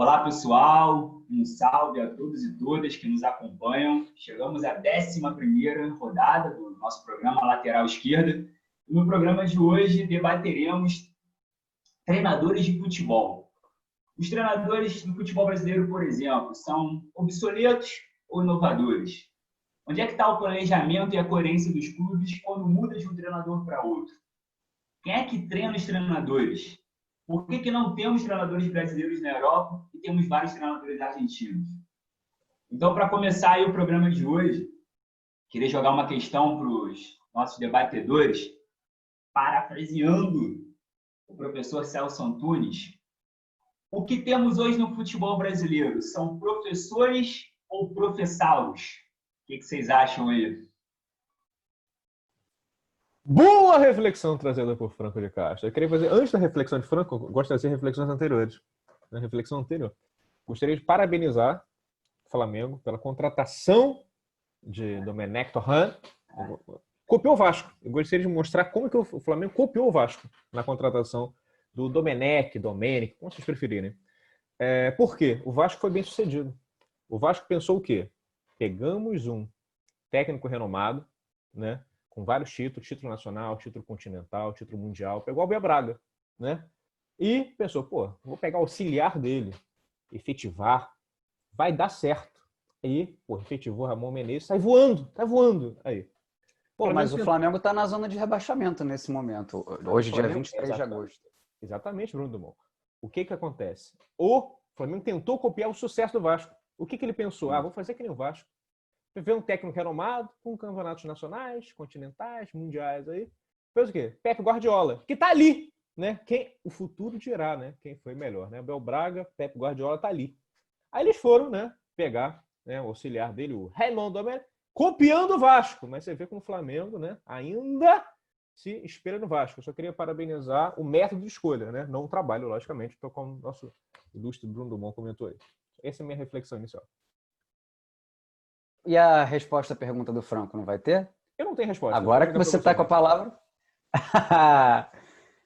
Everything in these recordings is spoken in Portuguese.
Olá, pessoal. Um salve a todos e todas que nos acompanham. Chegamos à 11ª rodada do nosso programa Lateral Esquerda. E no programa de hoje debateremos treinadores de futebol. Os treinadores do futebol brasileiro, por exemplo, são obsoletos ou inovadores? Onde é que está o planejamento e a coerência dos clubes quando muda de um treinador para outro? Quem é que treina os treinadores? Por que não temos treinadores brasileiros na Europa e temos vários treinadores argentinos? Então, para começar aí o programa de hoje, queria jogar uma questão para os nossos debatedores, parafraseando o professor Celso Antunes. O que temos hoje no futebol brasileiro? São professores ou professauros? O que vocês acham aí? Boa reflexão trazida por Franco de Castro. Eu queria fazer, antes da reflexão de Franco, eu gosto de fazer reflexões anteriores. Na reflexão anterior, gostaria de parabenizar o Flamengo pela contratação de Domenech Torrent. Copiou o Vasco. Eu gostaria de mostrar como que o Flamengo copiou o Vasco na contratação do Domenic, como vocês preferirem. Por quê? O Vasco foi bem sucedido. O Vasco pensou o quê? Pegamos um técnico renomado, né? Com vários títulos, título nacional, título continental, título mundial, pegou o Abel Braga, né? E pensou, vou pegar o auxiliar dele, efetivar, vai dar certo. Aí, efetivou Ramon Menezes, tá voando, aí. Mas o Flamengo tá na zona de rebaixamento nesse momento, hoje, dia 23 de agosto. Exatamente, Bruno Dumont. O que acontece? O Flamengo tentou copiar o sucesso do Vasco. O que ele pensou? Vou fazer que nem o Vasco. Ver um técnico renomado, com campeonatos nacionais, continentais, mundiais aí. Fez o quê? Pep Guardiola, que tá ali, né? O futuro dirá, né? Quem foi melhor, né? Abel Braga, Pep Guardiola tá ali. Aí eles foram, né? Pegar, né, o auxiliar dele, o Raymond Domenech, copiando o Vasco. Mas você vê como o Flamengo, né? Ainda se espelha no Vasco. Eu só queria parabenizar o método de escolha, né? Não o trabalho, logicamente, como o nosso ilustre Bruno Dumont comentou aí. Essa é a minha reflexão inicial. E a resposta à pergunta do Franco, não vai ter? Eu não tenho resposta. Agora que você está com a palavra.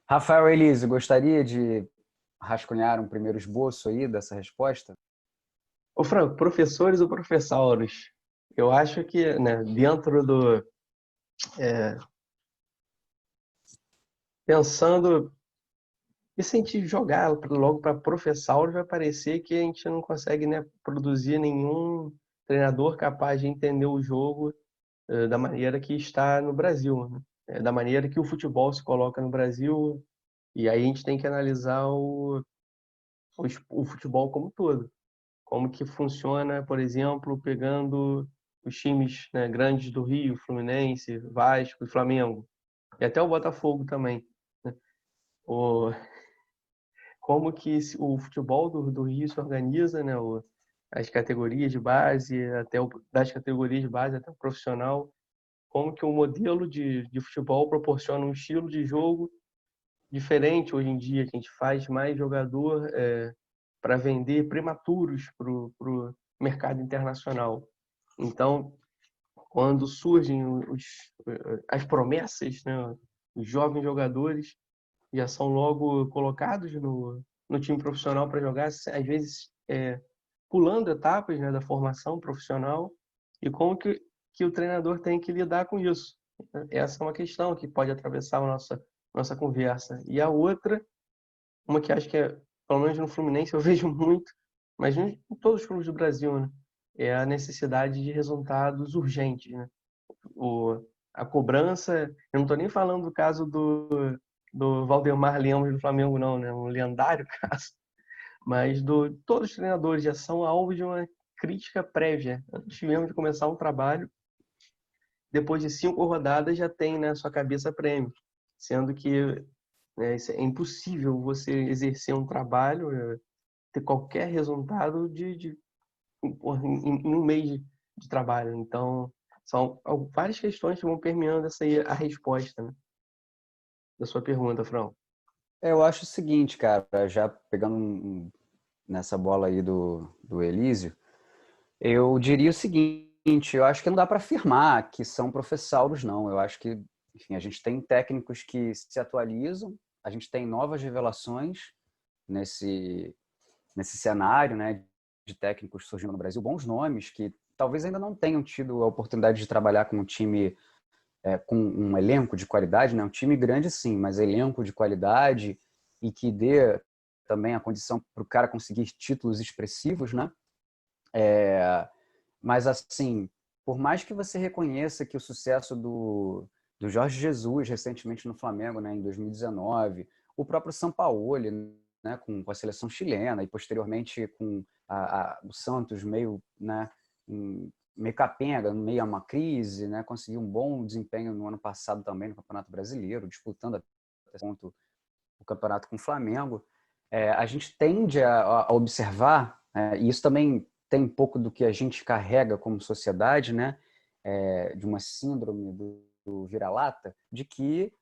Rafael Elísio, gostaria de rascunhar um primeiro esboço aí dessa resposta? Ô Franco, professores ou professauros? Eu acho que, né, dentro do... pensando... E se a gente jogar logo para professauros, vai parecer que a gente não consegue, né, produzir nenhum treinador capaz de entender o jogo da maneira que está no Brasil, né? Da maneira que o futebol se coloca no Brasil, e aí a gente tem que analisar o futebol como um todo. Como que funciona, por exemplo, pegando os times, né, grandes do Rio, Fluminense, Vasco e Flamengo, e até o Botafogo também, né? Como que o futebol do Rio se organiza, né? As categorias de base, das categorias de base até o profissional, como que o modelo de futebol proporciona um estilo de jogo diferente hoje em dia, que a gente faz mais jogador para vender prematuros para o mercado internacional. Então, quando surgem as promessas, né, os jovens jogadores já são logo colocados no time profissional para jogar, às vezes pulando etapas, né, da formação profissional, e como que o treinador tem que lidar com isso. Essa é uma questão que pode atravessar a nossa conversa. E a outra, uma que acho que pelo menos no Fluminense eu vejo muito, mas em todos os clubes do Brasil, né, é a necessidade de resultados urgentes, né? A cobrança, eu não estou nem falando do caso do Valdemar Lemos do Flamengo, não, né? Um lendário caso, mas todos os treinadores já são alvo de uma crítica prévia. Antes mesmo de começar um trabalho, depois de 5 rodadas já tem na sua cabeça prêmio, sendo que é impossível você exercer um trabalho, ter qualquer resultado em um mês de trabalho. Então, são várias questões que vão permeando a resposta, né, da sua pergunta, Fran. Eu acho o seguinte, cara, já pegando nessa bola aí do Elísio, eu diria o seguinte, eu acho que não dá para afirmar que são professauros, não. Eu acho que, enfim, a gente tem técnicos que se atualizam, a gente tem novas revelações nesse cenário, né, de técnicos surgindo no Brasil, bons nomes que talvez ainda não tenham tido a oportunidade de trabalhar com um time, com um elenco de qualidade, né? Um time grande sim, mas elenco de qualidade e que dê também a condição para o cara conseguir títulos expressivos, né? Mas assim, por mais que você reconheça que o sucesso do Jorge Jesus recentemente no Flamengo, né, em 2019, o próprio Sampaoli, né, com a seleção chilena e posteriormente com o Santos meio, né, meio capenga, meio a uma crise, né, conseguiu um bom desempenho no ano passado também no Campeonato Brasileiro, disputando até ponto o campeonato com o Flamengo. A gente tende a observar, e isso também tem um pouco do que a gente carrega como sociedade, né, de uma síndrome do vira-lata, de que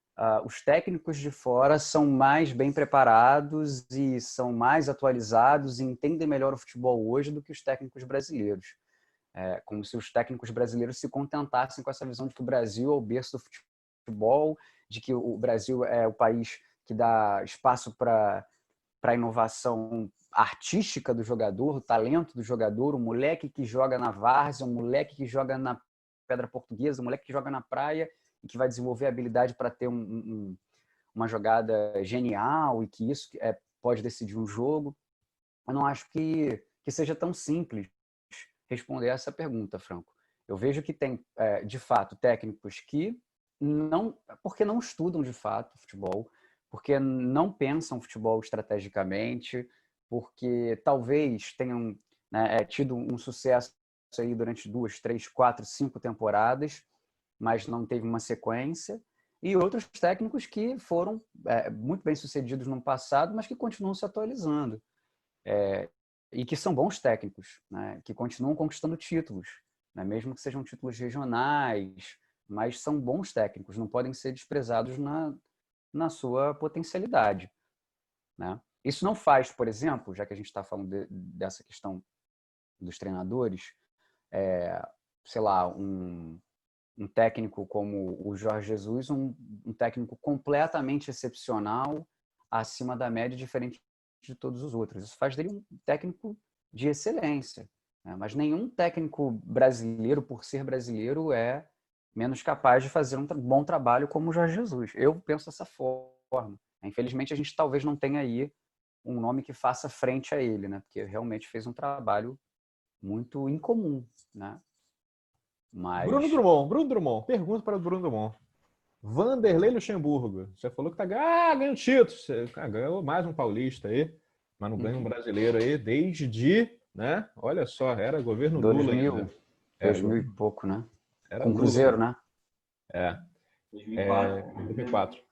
os técnicos de fora são mais bem preparados e são mais atualizados e entendem melhor o futebol hoje do que os técnicos brasileiros. Como se os técnicos brasileiros se contentassem com essa visão de que o Brasil é o berço do futebol, de que o Brasil é o país que dá espaço para a inovação artística do jogador, o talento do jogador, o moleque que joga na várzea, o moleque que joga na Pedra Portuguesa, o moleque que joga na praia e que vai desenvolver a habilidade para ter uma jogada genial e que isso pode decidir um jogo. Eu não acho que seja tão simples responder essa pergunta, Franco. Eu vejo que tem, de fato, técnicos que porque não estudam de fato futebol, porque não pensam futebol estrategicamente, porque talvez tenham, né, tido um sucesso aí durante 2, 3, 4, 5 temporadas, mas não teve uma sequência, e outros técnicos que foram muito bem sucedidos no passado, mas que continuam se atualizando. E que são bons técnicos, né, que continuam conquistando títulos, né, mesmo que sejam títulos regionais, mas são bons técnicos, não podem ser desprezados na sua potencialidade, né? Isso não faz, por exemplo, já que a gente está falando dessa questão dos treinadores, sei lá, um técnico como o Jorge Jesus, um técnico completamente excepcional, acima da média, diferente de todos os outros. Isso faz dele um técnico de excelência, né? Mas nenhum técnico brasileiro, por ser brasileiro, é menos capaz de fazer um bom trabalho como o Jorge Jesus. Eu penso dessa forma. Infelizmente, a gente talvez não tenha aí um nome que faça frente a ele, né? Porque realmente fez um trabalho muito incomum, né? Bruno Mas Drummond. Pergunta para o Bruno Drummond. Vanderlei Luxemburgo. Você falou que tá ganhando título. Você ganhou mais um paulista aí, mas não ganha um brasileiro aí desde, né? Olha só, era governo Lula 2000, ainda. 2000 e pouco, né? Era Com o Lula Cruzeiro, ainda. né? 2004. 2004.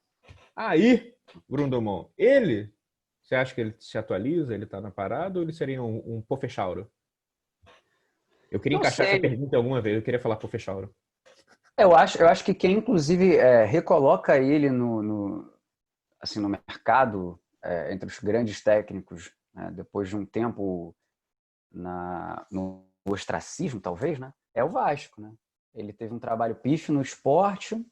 Aí, Bruno Drummond, você acha que ele se atualiza, ele tá na parada ou ele seria um Pofechauro? Eu queria Não encaixar essa sei. pergunta alguma vez, eu queria falar Pofechauro. Eu acho que quem, inclusive, recoloca ele assim, no mercado, entre os grandes técnicos, né, depois de um tempo no ostracismo, talvez, né, é o Vasco, né? Ele teve um trabalho pífio no esporte,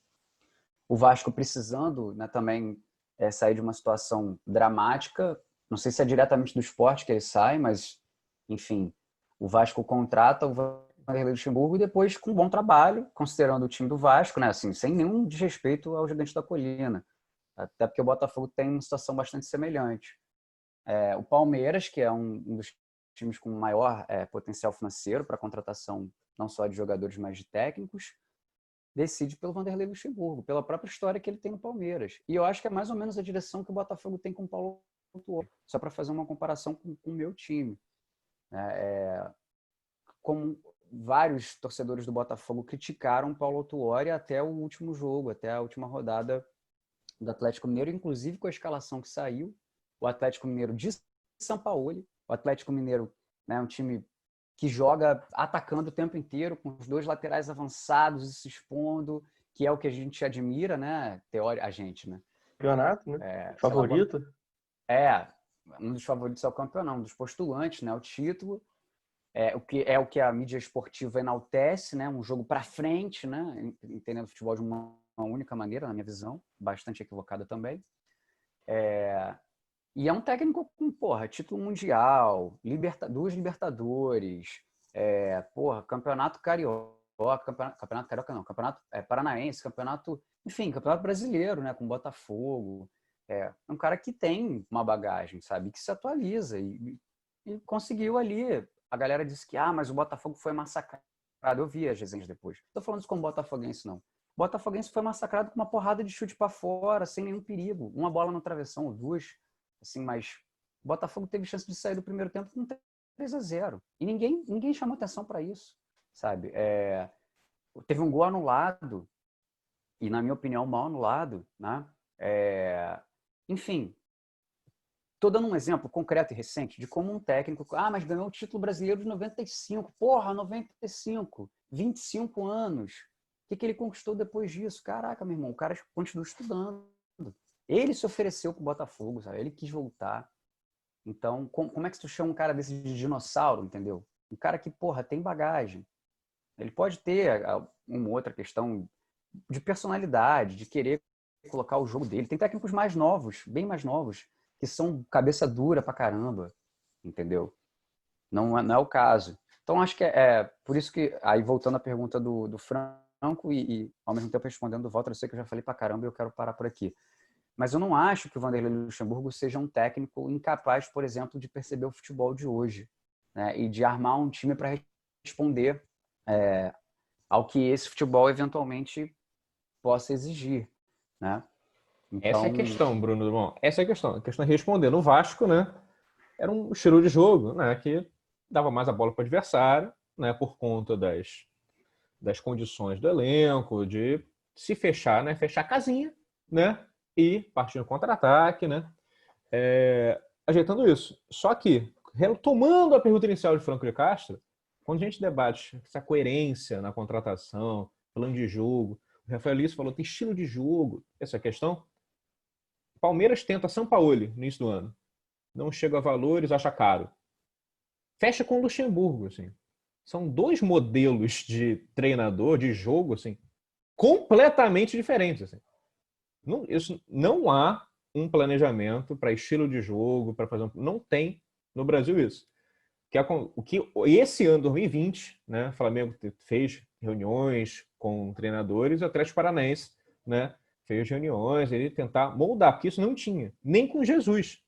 o Vasco precisando, né, também sair de uma situação dramática. Não sei se é diretamente do esporte que ele sai, mas, enfim, o Vasco contrata o Vanderlei Luxemburgo e depois, com um bom trabalho, considerando o time do Vasco, né, assim, sem nenhum desrespeito ao Gigante da Colina, até porque o Botafogo tem uma situação bastante semelhante. O Palmeiras, que é um dos times com maior potencial financeiro para a contratação não só de jogadores, mas de técnicos, decide pelo Vanderlei Luxemburgo, pela própria história que ele tem no Palmeiras. E eu acho que é mais ou menos a direção que o Botafogo tem com o Paulo Autuori, só para fazer uma comparação com o meu time. Como vários torcedores do Botafogo criticaram o Paulo Autuori até o último jogo, até a última rodada do Atlético Mineiro, inclusive com a escalação que saiu, o Atlético Mineiro de Sampaoli, o Atlético Mineiro, né, um time que joga atacando o tempo inteiro, com os dois laterais avançados e se expondo, que é o que a gente admira, né? A gente, né? Campeonato, né? Favorito? Um dos favoritos ao campeonato, um dos postulantes, né? O título. O que a mídia esportiva enaltece, né? Um jogo para frente, né? Entendendo o futebol de uma única maneira, na minha visão, bastante equivocada também. E é um técnico com, porra, título mundial, duas Libertadores, campeonato carioca, campeonato carioca não, campeonato paranaense, campeonato, enfim, campeonato brasileiro, né, com Botafogo. É um cara que tem uma bagagem, sabe, que se atualiza e conseguiu ali. A galera disse que, mas o Botafogo foi massacrado. Eu vi as resenhas depois. Não tô falando isso como botafoguense, não. O Botafoguense foi massacrado com uma porrada de chute para fora, sem nenhum perigo. Uma bola no travessão, ou duas, assim, mas o Botafogo teve chance de sair do primeiro tempo com 3-0. E ninguém chamou atenção para isso, sabe? Teve um gol anulado, e na minha opinião, mal anulado, né? Enfim, estou dando um exemplo concreto e recente de como um técnico, mas ganhou o título brasileiro de 95. Porra, 95, 25 anos. O que ele conquistou depois disso? Caraca, meu irmão, o cara continua estudando. Ele se ofereceu pro Botafogo, sabe? Ele quis voltar. Então, como é que tu chama um cara desse de dinossauro, entendeu? Um cara que, porra, tem bagagem. Ele pode ter uma outra questão de personalidade, de querer colocar o jogo dele. Tem técnicos mais novos, bem mais novos, que são cabeça dura pra caramba, entendeu? Não é o caso. Então, acho que por isso que, aí voltando à pergunta do Franco e ao mesmo tempo respondendo do Walter, eu sei que eu já falei pra caramba e eu quero parar por aqui. Mas eu não acho que o Vanderlei Luxemburgo seja um técnico incapaz, por exemplo, de perceber o futebol de hoje, né? E de armar um time para responder ao que esse futebol eventualmente possa exigir, né? Então... Essa é a questão, Bruno. Bom, essa é a questão. A questão é responder. No Vasco, né? Era um estilo de jogo, né? Que dava mais a bola para o adversário, né? Por conta das condições do elenco, de se fechar, né? Fechar a casinha, né? E partindo contra-ataque, né? Ajeitando isso. Só que, retomando a pergunta inicial de Franco de Castro, quando a gente debate essa coerência na contratação, plano de jogo, o Rafael Lício falou, tem estilo de jogo, essa questão. Palmeiras tenta Sampaoli no início do ano. Não chega a valores, acha caro. Fecha com o Luxemburgo, assim. São dois modelos de treinador, de jogo, assim, completamente diferentes, assim. Não há um planejamento para estilo de jogo, para fazer não tem no Brasil isso. O que esse ano, 2020, né, o Flamengo fez reuniões com treinadores, o Atlético Paranaense, né, fez reuniões, ele tentar moldar, porque isso não tinha, nem com Jesus.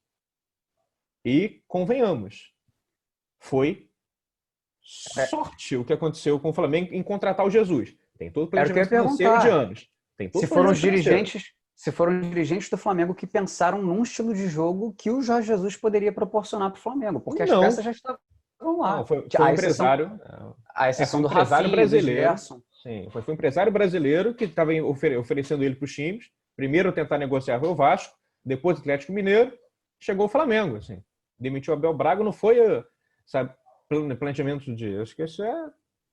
E, convenhamos, foi sorte o que aconteceu com o Flamengo em contratar o Jesus. Tem todo o planejamento financeiro de anos. Tem todo se foram dirigentes do Flamengo que pensaram num estilo de jogo que o Jorge Jesus poderia proporcionar para o Flamengo, porque as peças já estavam lá. Não, foi um empresário. A exceção do empresário Rafinha, brasileiro. Sim, foi um empresário brasileiro que estava oferecendo ele para os times. Primeiro tentar negociar com o Vasco, depois o Atlético Mineiro, chegou o Flamengo. Assim. Demitiu o Abel Braga, não foi, sabe, planejamento de. Acho que isso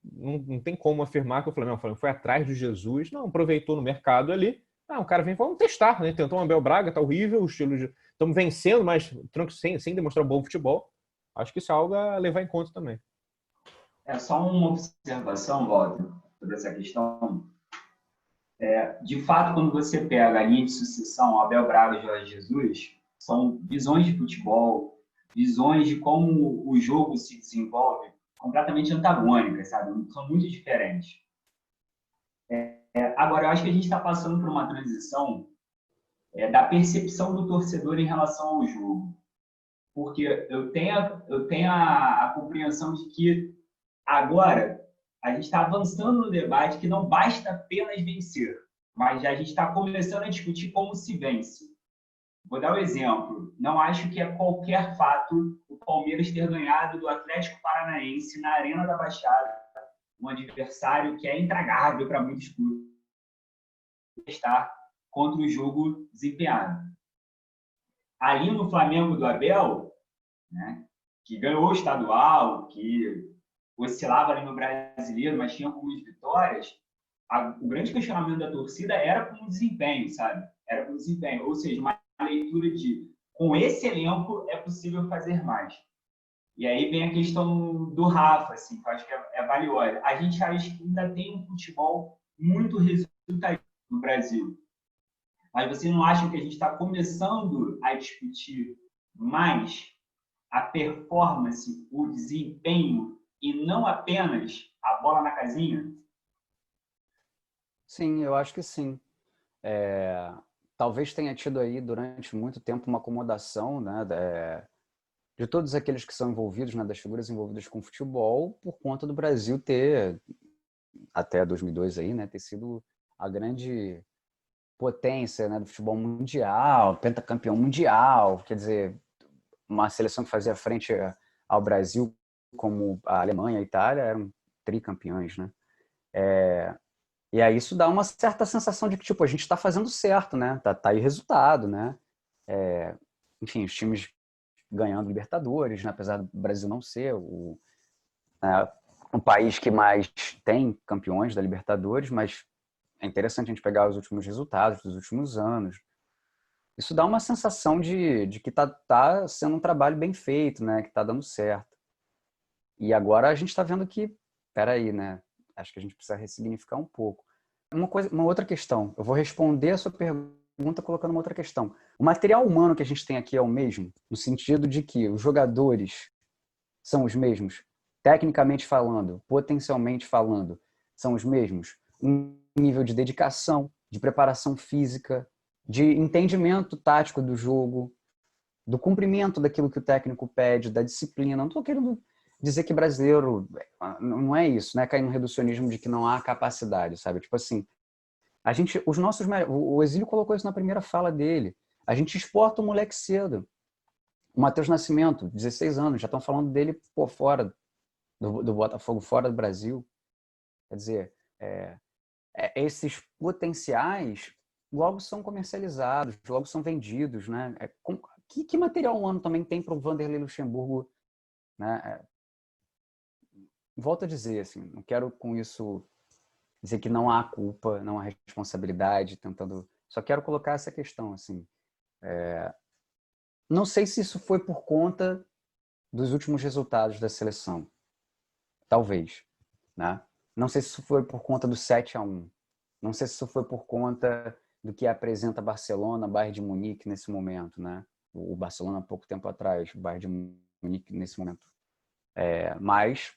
não tem como afirmar que o Flamengo foi atrás de Jesus, não, aproveitou no mercado ali. O cara vem, vamos testar, né? Tentou o Abel Braga, tá horrível, o estilo de. Estamos vencendo, mas sem demonstrar um bom futebol. Acho que isso é algo a levar em conta também. Só uma observação, Walter, sobre essa questão. De fato, quando você pega a linha de sucessão Abel Braga e Jorge Jesus, são visões de futebol, visões de como o jogo se desenvolve completamente antagônicas, sabe? São muito diferentes. Agora, eu acho que a gente está passando por uma transição da percepção do torcedor em relação ao jogo. Porque eu tenho a compreensão de que agora a gente está avançando no debate que não basta apenas vencer, mas a gente está começando a discutir como se vence. Vou dar um exemplo. Não acho que é qualquer fato o Palmeiras ter ganhado do Atlético Paranaense na Arena da Baixada, um adversário que é intragável para muitos clubes, estar contra o jogo desempenhado. Ali no Flamengo do Abel, né, que ganhou o estadual, que oscilava ali no brasileiro, mas tinha algumas vitórias, o grande questionamento da torcida era com o desempenho, sabe? Era com o desempenho. Ou seja, uma leitura de, com esse elenco é possível fazer mais. E aí vem a questão do Rafa, assim, que eu acho que é valiosa. A gente acha que ainda tem um futebol muito resultado no Brasil. Mas você não acha que a gente está começando a discutir mas a performance, o desempenho e não apenas a bola na casinha? Sim, eu acho que sim. Talvez tenha tido aí durante muito tempo uma acomodação, né, de todos aqueles que são envolvidos, né, das figuras envolvidas com futebol, por conta do Brasil ter, até 2002 aí, né, ter sido a grande potência, né, do futebol mundial, pentacampeão mundial, quer dizer, uma seleção que fazia frente ao Brasil, como a Alemanha e a Itália, eram tricampeões, né? E aí isso dá uma certa sensação de que, tipo, a gente está fazendo certo, né? Tá aí resultado, né? Enfim, os times ganhando Libertadores, né? Apesar do Brasil não ser o país que mais tem campeões da Libertadores, mas é interessante a gente pegar os últimos resultados dos últimos anos. Isso dá uma sensação de que tá sendo um trabalho bem feito, né? Que tá dando certo. E agora a gente está vendo que, peraí, né? Acho que a gente precisa ressignificar um pouco. Uma outra questão. Eu vou responder a sua pergunta colocando uma outra questão. O material humano que a gente tem aqui é o mesmo, no sentido de que os jogadores são os mesmos, tecnicamente falando, potencialmente falando, são os mesmos. Um nível de dedicação, de preparação física, de entendimento tático do jogo, do cumprimento daquilo que o técnico pede, da disciplina. Não estou querendo dizer que brasileiro não é isso, né? Cair no reducionismo de que não há capacidade, sabe? Tipo assim, o Exílio colocou isso na primeira fala dele. A gente exporta o moleque cedo. O Matheus Nascimento, 16 anos, já estão falando dele por fora do Botafogo, fora do Brasil. Quer dizer, esses potenciais logo são comercializados, logo são vendidos, né? Que material humano também tem para o Vanderlei Luxemburgo, né? Volto a dizer, assim, não quero com isso dizer que não há culpa, não há responsabilidade, só quero colocar essa questão, assim. Não sei se isso foi por conta dos últimos resultados da seleção, talvez, né? Não sei se isso foi por conta do 7-1, não sei se isso foi por conta do que apresenta Barcelona, Bayern de Munique nesse momento, né? O Barcelona há pouco tempo atrás, o Bayern de Munique nesse momento. Mas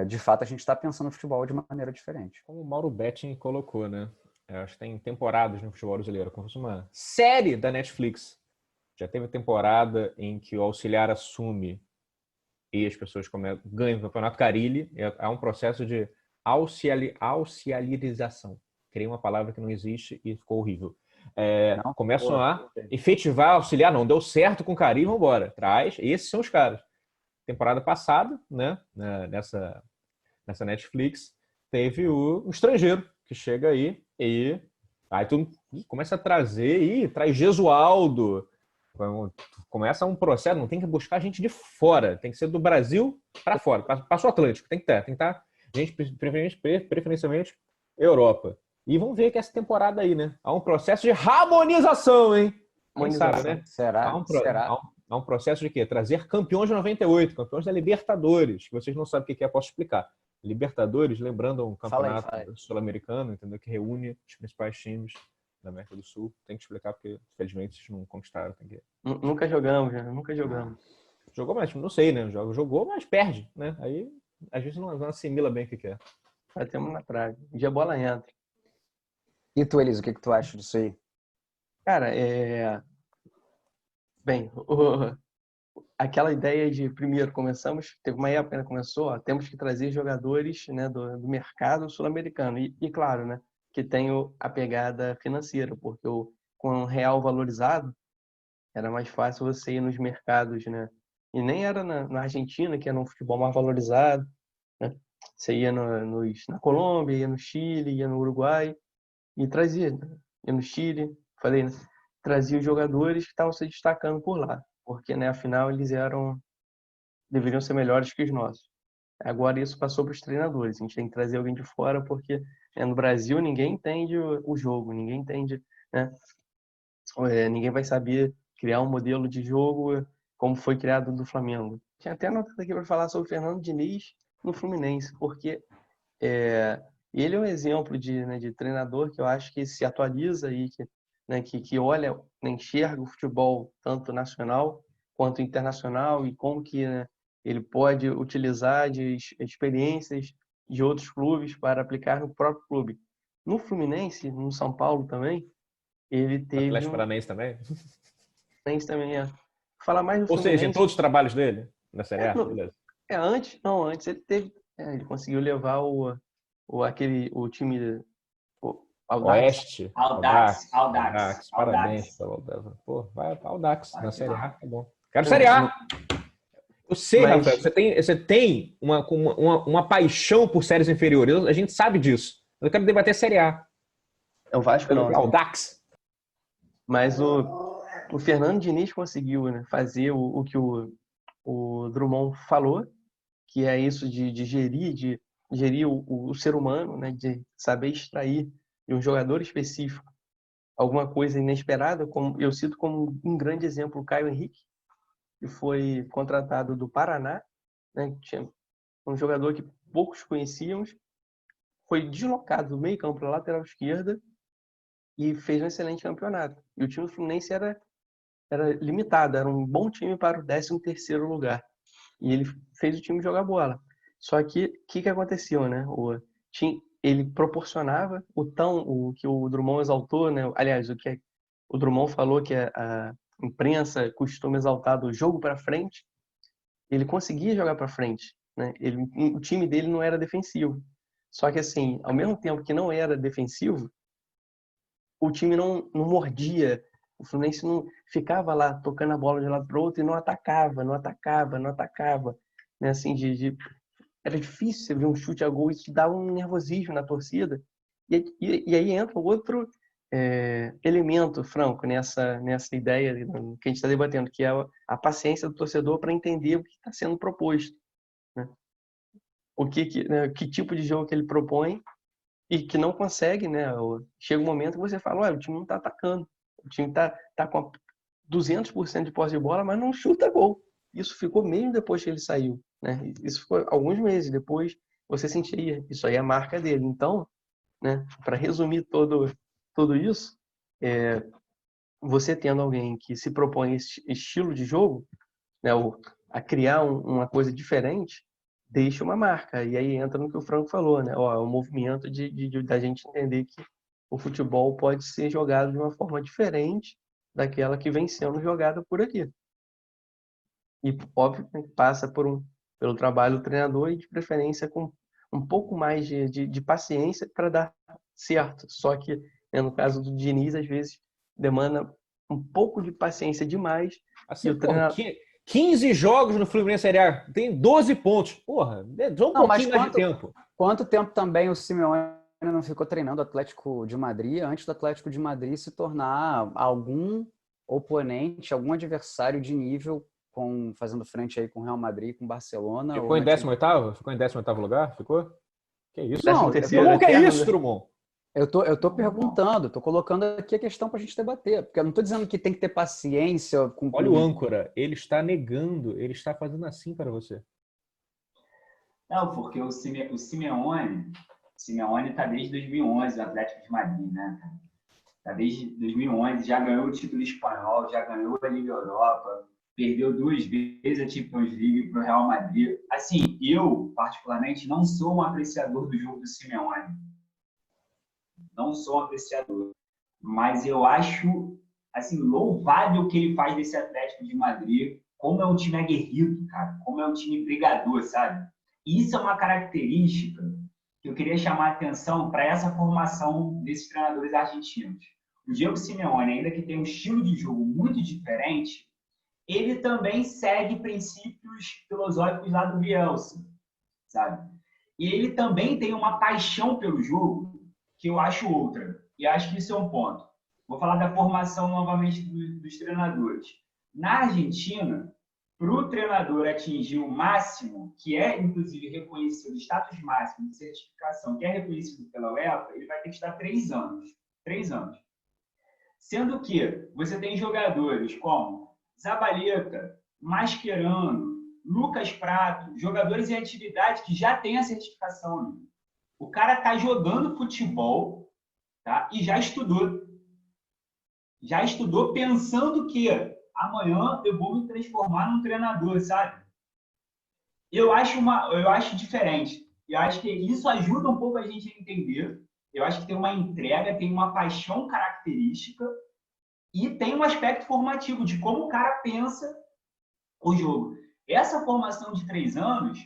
de fato, a gente está pensando no futebol de maneira diferente. Como o Mauro Betting colocou, né? Eu acho que tem temporadas no futebol brasileiro, como se fosse uma série da Netflix. Já teve temporada em que o auxiliar assume e as pessoas ganham o Campeonato Carille. Há um processo de auxiliarização. Criei uma palavra que não existe e ficou horrível. Começam a efetivar, auxiliar, não deu certo com o Carille, vamos embora. Traz, esses são os caras. Temporada passada, né, nessa Netflix, teve o estrangeiro que chega aí tu começa a trazer, traz Gesualdo, começa um processo, não tem que buscar gente de fora, tem que ser do Brasil para fora, passou o Atlântico, tem que estar gente preferencialmente Europa. E vamos ver que essa temporada aí, né? Há um processo de harmonização, hein? Quem sabe, né? Será? Há um processo de quê? Trazer campeões de 98, campeões da Libertadores, que vocês não sabem o que é, posso explicar. Libertadores, lembrando um campeonato sul-americano, entendeu? Que reúne os principais times da América do Sul. Tem que explicar, porque, infelizmente, vocês não conquistaram. Nunca jogamos, né? Nunca jogamos. Jogou, mas não sei, né? Jogou, mas perde, né? Aí, às vezes, não assimila bem o que é. Batemos na trave. Um dia a bola entra. E tu, Elisa, o que tu acha disso aí? Cara, bem, aquela ideia de, primeiro, teve uma época que começou, temos que trazer jogadores, né, do mercado sul-americano. E claro, né, que tem a pegada financeira, porque com o real valorizado, era mais fácil você ir nos mercados, né? E nem era na Argentina, que era um futebol mais valorizado, né? Você ia na Colômbia, ia no Chile, ia no Uruguai e trazia. Ia no Chile, falei, né? Trazia os jogadores que estavam se destacando por lá, porque, né, afinal eles deveriam ser melhores que os nossos. Agora isso passou para os treinadores. A gente tem que trazer alguém de fora porque no Brasil ninguém entende o jogo, ninguém entende, né? Ninguém vai saber criar um modelo de jogo como foi criado do Flamengo. Tinha até anotado aqui para falar sobre o Fernando Diniz no Fluminense, porque ele é um exemplo de treinador que eu acho que se atualiza e que né, que olha, né, enxerga o futebol tanto nacional quanto internacional e como que, né, ele pode utilizar de experiências de outros clubes para aplicar no próprio clube. No Fluminense, no São Paulo também, ele teve Atlético Paranaense também? Fluminense também falar mais do Ou seja, em Fluminense. todos os trabalhos dele? Na Série A? Não, Beleza. antes ele teve, ele conseguiu levar o time, o Audax. Oeste, Audax. parabéns pelo Aldax. Pô, vai para Audax na Série A, tá bom. Quero No- Série A! no- Eu sei, Mas Rafael, você tem uma paixão por séries inferiores, a gente sabe disso. Eu quero debater Série A. é o Vasco não, né? Audax. Mas o Fernando Diniz conseguiu, né, fazer o que o Drummond falou, que é isso de gerir o ser humano, né, de saber extrair de um jogador específico alguma coisa inesperada, como eu cito como um grande exemplo o Caio Henrique, que foi contratado do Paraná, né, que tinha um jogador que poucos conhecíamos, foi deslocado do meio-campo para a lateral esquerda e fez um excelente campeonato. E o time do Fluminense era limitado, era um bom time para o 13º lugar. E ele fez o time jogar bola. Só que o que aconteceu, né? Ele proporcionava o que o Drummond exaltou, né? Aliás, o que o Drummond falou que a imprensa costuma exaltar do jogo para frente, ele conseguia jogar para frente, né? O time dele não era defensivo. Só que assim, ao mesmo tempo que não era defensivo, o time não mordia. O Fluminense não ficava lá tocando a bola de um lado para o outro e não atacava. Né? Assim, era difícil você ver um chute a gol, isso dá um nervosismo na torcida. E aí entra outro elemento, Franco, nessa ideia que a gente está debatendo, que é a paciência do torcedor para entender o que está sendo proposto. Né? Que tipo de jogo que ele propõe e que não consegue, né? Chega um momento que você fala, olha, o time não está atacando, o time tá com 200% de posse de bola, mas não chuta gol. Isso ficou mesmo depois que ele saiu, né? Isso ficou alguns meses depois, você sentia, isso aí é a marca dele. Então, né, para resumir tudo isso, você tendo alguém que se propõe esse estilo de jogo, né, a criar uma coisa diferente, deixa uma marca. E aí entra no que o Franco falou, né? O movimento da gente entender que o futebol pode ser jogado de uma forma diferente daquela que vem sendo jogada por aqui. E, óbvio, que passa pelo trabalho do treinador e, de preferência, com um pouco mais de paciência para dar certo. Só que, né, no caso do Diniz, às vezes, demanda um pouco de paciência demais. Assim, E o treinador... 15 jogos no Fluminense Série A, tem 12 pontos. Porra, dá um pouquinho mais de tempo. Quanto tempo também o Simeone não ficou treinando o Atlético de Madrid antes do Atlético de Madrid se tornar algum oponente, algum adversário de nível fazendo frente aí com o Real Madrid, com o Barcelona? Ficou em 18º? Ficou em 18º lugar? Ficou? Que isso? Não, Drummond, que é isso, Drummond? Eu tô perguntando, tô colocando aqui a questão para a gente debater, porque eu não estou dizendo que tem que ter paciência com... Olha o âncora, ele está negando, ele está fazendo assim para você. Não, porque o Simeone está desde 2011, o Atlético de Madrid, né? Está desde 2011, já ganhou o título espanhol, já ganhou a Liga Europa, perdeu 2 vezes a Champions League para o Real Madrid. Assim, eu, particularmente, não sou um apreciador do jogo do Simeone. Não sou um apreciador. Mas eu acho, assim, louvável o que ele faz desse Atlético de Madrid, como é um time aguerrido, cara, como é um time brigador, sabe? E isso é uma característica que eu queria chamar a atenção para essa formação desses treinadores argentinos. O Diego Simeone, ainda que tenha um estilo de jogo muito diferente, ele também segue princípios filosóficos lá do Bielsa, sabe? E ele também tem uma paixão pelo jogo que eu acho outra. E acho que isso é um ponto. Vou falar da formação novamente dos treinadores. Na Argentina, para o treinador atingir o máximo, que é, inclusive, reconhecido, o status máximo de certificação, que é reconhecido pela UEFA, ele vai ter que estar 3 anos. 3 anos. Sendo que você tem jogadores como Zabaleta, Mascherano, Lucas Prato, jogadores em atividade que já têm a certificação. O cara está jogando futebol, tá? E já estudou. já estudou pensando que amanhã eu vou me transformar num treinador, sabe? Eu acho diferente. Eu acho que isso ajuda um pouco a gente a entender. Eu acho que tem uma entrega, tem uma paixão característica e tem um aspecto formativo de como o cara pensa o jogo. Essa formação de 3 anos,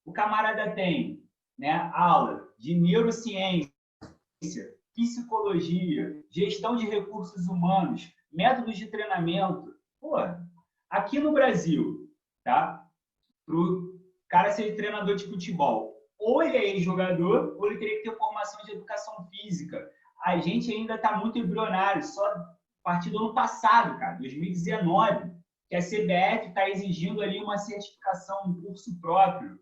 o camarada tem, né, aula de neurociência, psicologia, gestão de recursos humanos, métodos de treinamento. Pô, aqui no Brasil, tá? Para o cara ser treinador de futebol, ou ele é jogador, ou ele teria que ter formação de educação física. A gente ainda está muito embrionário, só a partir do ano passado, cara, 2019, que a CBF está exigindo ali uma certificação, um curso próprio,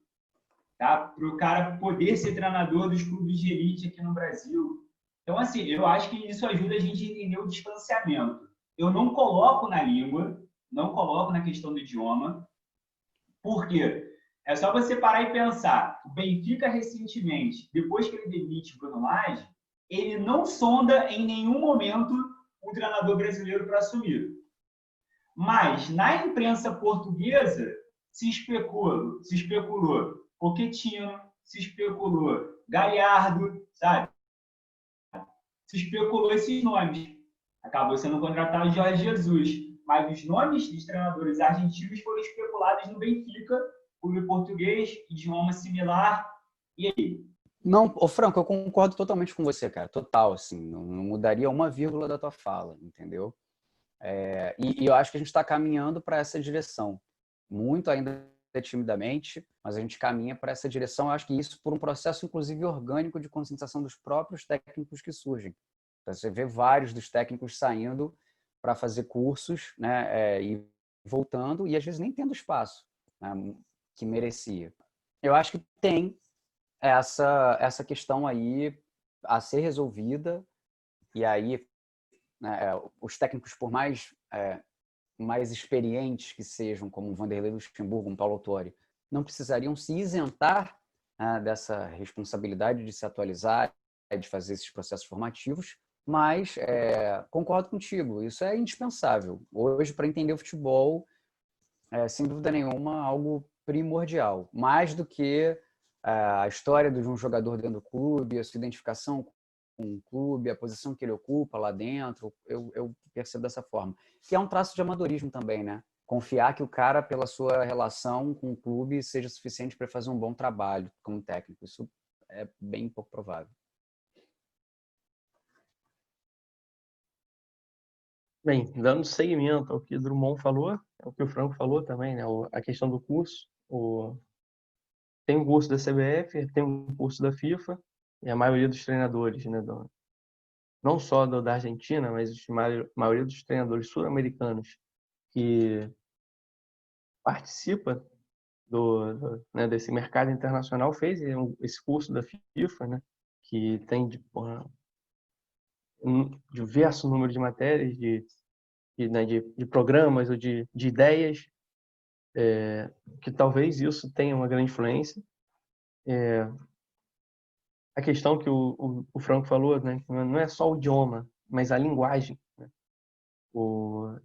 tá? Para o cara poder ser treinador dos clubes de elite aqui no Brasil. Então, assim, eu acho que isso ajuda a gente a entender o distanciamento. Eu não coloco na língua, não coloco na questão do idioma. Por quê? É só você parar e pensar. O Benfica, recentemente, depois que ele demite Bruno Lage, ele não sonda em nenhum momento um treinador brasileiro para assumir. Mas, na imprensa portuguesa, se especulou Pochettino, se especulou Galhardo, sabe? Se especulou esses nomes. Acabou sendo contratado Jorge Jesus. Mas os nomes dos treinadores argentinos foram especulados no Benfica, clube português, idioma similar. E aí? Não, ô Franco, eu concordo totalmente com você, cara. Total, assim. Não mudaria uma vírgula da tua fala, entendeu? E eu acho que a gente está caminhando para essa direção. Muito ainda timidamente, mas a gente caminha para essa direção. Eu acho que isso por um processo, inclusive, orgânico de conscientização dos próprios técnicos que surgem. Então, você vê vários dos técnicos saindo para fazer cursos, né, e voltando, e às vezes nem tendo espaço, né, que merecia. Eu acho que tem essa questão aí a ser resolvida, e aí, né, os técnicos, por mais experientes que sejam, como o Vanderlei Luxemburgo, um Paulo Autuori, não precisariam se isentar dessa responsabilidade de se atualizar, de fazer esses processos formativos, mas concordo contigo, isso é indispensável. Hoje, para entender o futebol, sem dúvida nenhuma, algo primordial. Mais do que a história de um jogador dentro do clube, a sua identificação com o clube, a posição que ele ocupa lá dentro, eu percebo dessa forma. Que é um traço de amadorismo também, né? Confiar que o cara, pela sua relação com o clube, seja suficiente para fazer um bom trabalho como técnico. Isso é bem pouco provável. Bem, dando seguimento ao que o Drummond falou, é o que o Franco falou também, né? A questão do curso. Tem um curso da CBF, tem um curso da FIFA, e a maioria dos treinadores, né? Não só da Argentina, mas a maioria dos treinadores sul-americanos que participa né, desse mercado internacional fez esse curso da FIFA, né? Que tem um diverso número de matérias, de programas ou de ideias, que talvez isso tenha uma grande influência. A questão que o Franco falou, né, que não é só o idioma, mas a linguagem, né?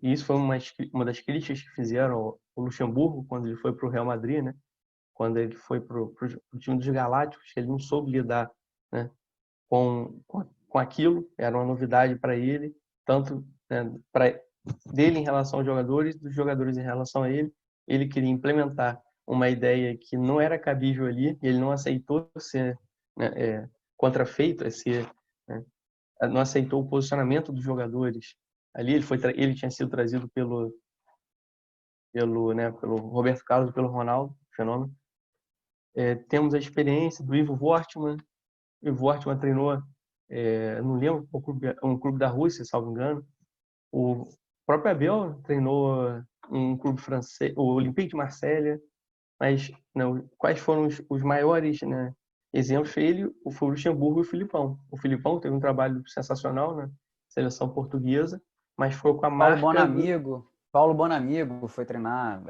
E isso foi uma das críticas que fizeram o Luxemburgo quando ele foi para o Real Madrid, né? Quando ele foi para o time dos Galácticos, que ele não soube lidar, né, com aquilo, era uma novidade para ele, tanto, né, dele em relação aos jogadores, dos jogadores em relação a ele. Ele queria implementar uma ideia que não era cabível ali, e ele não aceitou ser, né, contrafeito, né, não aceitou o posicionamento dos jogadores ali. Ele tinha sido trazido pelo Roberto Carlos e pelo Ronaldo, fenômeno. Temos a experiência do Ivo Wortmann. O Ivo Wortmann treinou, não lembro, um clube da Rússia, salvo engano. O próprio Abel treinou um clube francês, o Olympique de Marselha. Mas não, quais foram os maiores, né, exemplos? Foi o Luxemburgo e o Filipão. O Filipão teve um trabalho sensacional na seleção portuguesa, mas foi com a marca... Paulo Bonamigo foi treinar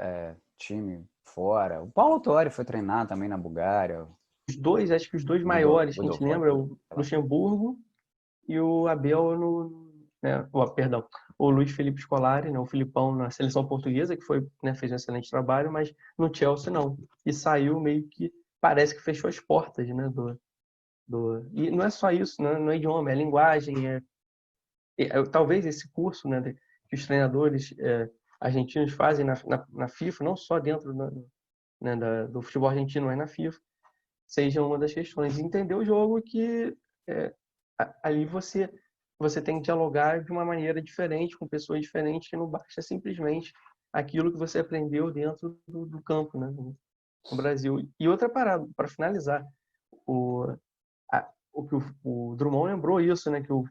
time fora. O Paulo Autuori foi treinar também na Bulgária. Acho que os dois maiores que a gente lembra, é o Luxemburgo e o Abel né? Perdão, o Luiz Felipe Scolari, né? O Filipão na seleção portuguesa, que foi, né, fez um excelente trabalho, mas no Chelsea não. E saiu meio que, parece que fechou as portas, né? E não é só isso, né? Não é idioma, é linguagem, talvez esse curso, né, que os treinadores argentinos fazem na FIFA, não só dentro né, do futebol argentino, mas na FIFA, seja uma das questões. Entender o jogo que ali você tem que dialogar de uma maneira diferente, com pessoas diferentes, que não basta simplesmente aquilo que você aprendeu dentro do campo, né, no Brasil. E outra parada, para finalizar, o que o Drummond lembrou isso, né, que o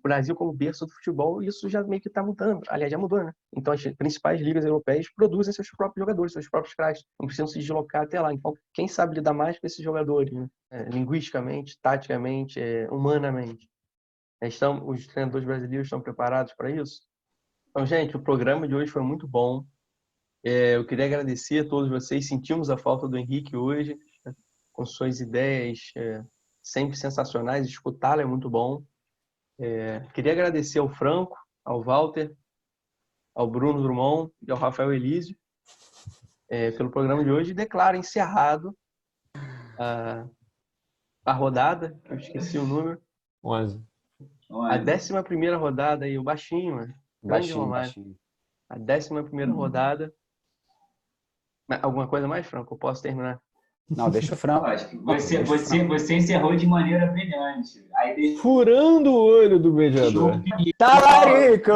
Brasil como berço do futebol, isso já meio que está mudando. Aliás, já mudou, né? Então, as principais ligas europeias produzem seus próprios jogadores, seus próprios craques. Não precisam se deslocar até lá. Então, quem sabe lidar mais com esses jogadores, né? Linguisticamente, taticamente, humanamente. Os treinadores brasileiros estão preparados para isso? Então, gente, o programa de hoje foi muito bom. Eu queria agradecer a todos vocês. Sentimos a falta do Henrique hoje, né, com suas ideias sempre sensacionais. Escutá-lo é muito bom. Queria agradecer ao Franco, ao Walter, ao Bruno Drummond e ao Rafael Elísio pelo programa de hoje. E declaro encerrado a rodada, eu esqueci o número. 11. A 11ª rodada aí, o baixinho, mano. Grande Romário. A 11ª rodada. Alguma coisa mais, Franco? Eu posso terminar? Não, deixa o Franco. Acho que você encerrou de maneira brilhante. Aí Furando o olho do mediador. Talarico!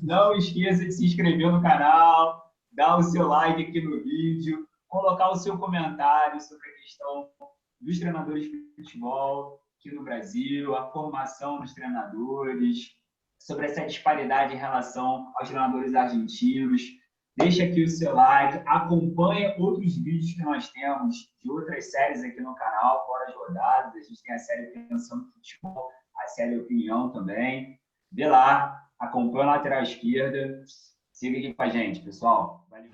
Não esqueça de se inscrever no canal, dar o seu like aqui no vídeo, colocar o seu comentário sobre a questão dos treinadores de futebol aqui no Brasil, a formação dos treinadores, sobre essa disparidade em relação aos treinadores argentinos. Deixa aqui o seu like, acompanha outros vídeos que nós temos de outras séries aqui no canal, fora as rodadas. A gente tem a série Pensando no Futebol, a série Opinião também. Vê lá, acompanha a lateral esquerda. Siga aqui com a gente, pessoal. Valeu.